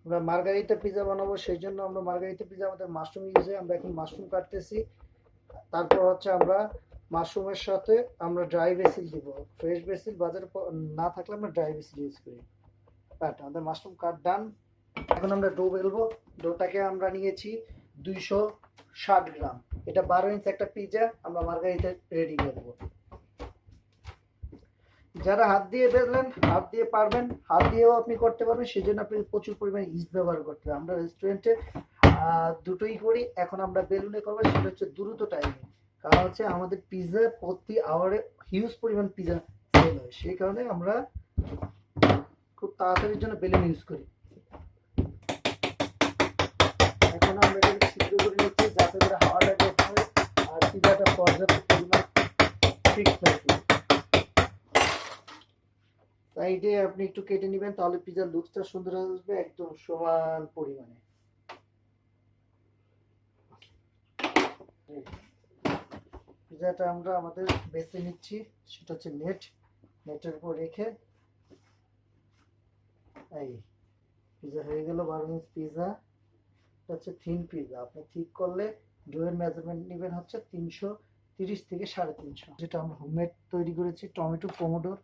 আমরা Margarita pizza বানাবো, সেই জন্য আমরা মার্গারিটা পিজা আমাদের মাশরুম ইউজ হয়। আমরা এখন মাশরুম কাটতেছি। তারপর হচ্ছে আমরা মাশরুমের সাথে আমরা ড্রাই বেসিল দিব। ফ্রেশ বেসিল বাজারে না থাকলে আমরা ড্রাই বেসিল ইউজ করি। কাট আমাদের মাশরুম কাট ডান। এখন আমরা ডো বেলবো। ডোটাকে আমরা নিয়েছি 260 গ্রাম। এটা 12 ইঞ্চ একটা পিজা আমরা মার্গারিটা রেডি করবো। যারা হাত দিয়ে বেললেন, হাত দিয়ে পারবেন, হাত দিয়েও আপনি করতে পারবেন, সেই জন্য আপনি প্রচুর পরিমাণে ইস্ট ব্যবহার করতে হবে। আমরা রেস্টুরেন্টে দুটোই করি। এখন আমরা বেলুনে করবো, সেটা হচ্ছে দ্রুত টাইমে। কারণ হচ্ছে আমাদের পিজা প্রতি আওয়ারে হিউজ পরিমাণ পিজা সেল হয়, সেই কারণে আমরা খুব তাড়াতাড়ির জন্য বেলুন ইউজ করি। এখন আমরা এটাকে ছিদ্র করে নিচ্ছি যাতে করে হাওয়াটা বের হয় আর পিজাটা পর্যাপ্ত পরিমাণ ঠিক থাকে। সাইডে আপনি একটু কেটে নেবেন, তাহলে পিজার লুকসটা সুন্দর আসবে, একদম সমান পরিমাণে। পিজাটা আমরা আমাদের বেছে নিচ্ছি, সেটা হচ্ছে নেটের উপর রেখে। এই পিজা হয়ে গেল 12 ইঞ্চ পিজা। এটা হচ্ছে থিন পিজা। আপনি ঠিক করলে ডোয়ের মেজারমেন্ট নেবেন হচ্ছে 330 থেকে 350, যেটা আমরা হোমমেড তৈরি করেছি। টমেটো, পমোডোর।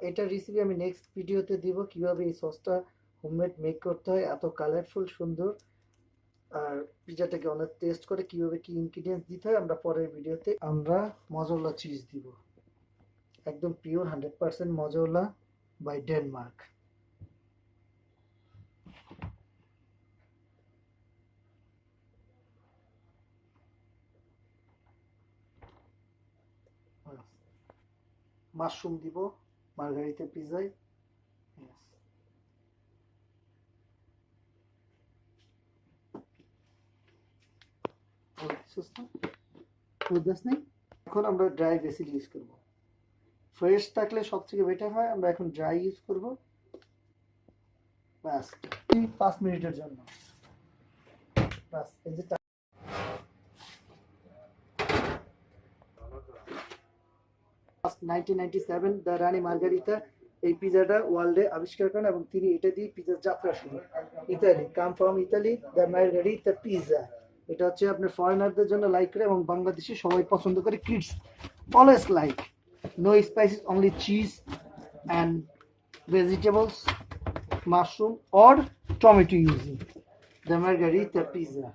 এটা রেসিপি আমি নেক্সট ভিডিওতে দিব, কিভাবে এই সসটা হোমমেড মেক করতে হয়, এত কালারফুল সুন্দর। আর পিজাটাকে অনেক টেস্ট করে কিভাবে কি ইনগ্রিডিয়েন্টস দিতে হয় আমরা পরের ভিডিওতে। আমরা মজোলা চিজ দিব, একদম পিওর 100% মজোলা বাই ডেনমার্ক। মাশরুম দিব মার্গারিটা পিজায়। এখন আমরা ড্রাই বেসিল ইউজ করব। ফ্রেশ থাকলে সব থেকে বেটার হয়। আমরা এখন ড্রাই ইউজ করব, বাস 5 মিনিটের জন্য। বাস এই যে 1997 দ্য রানী মার্গারিতা এই পিজাটা ওয়ার্ল্ডে আবিষ্কার করেন এবং তিনি এটা দিয়ে পিজার যাত্রা শুরু। Italy, come from Italy, the margherita pizza. এটা হচ্ছে আপনার ফরেনারদের জন্য লাইক করে এবং বাংলাদেশি সবাই পছন্দ করে। Kids always like. No spices, only cheese and vegetables, mushroom or tomato using the margarita pizza.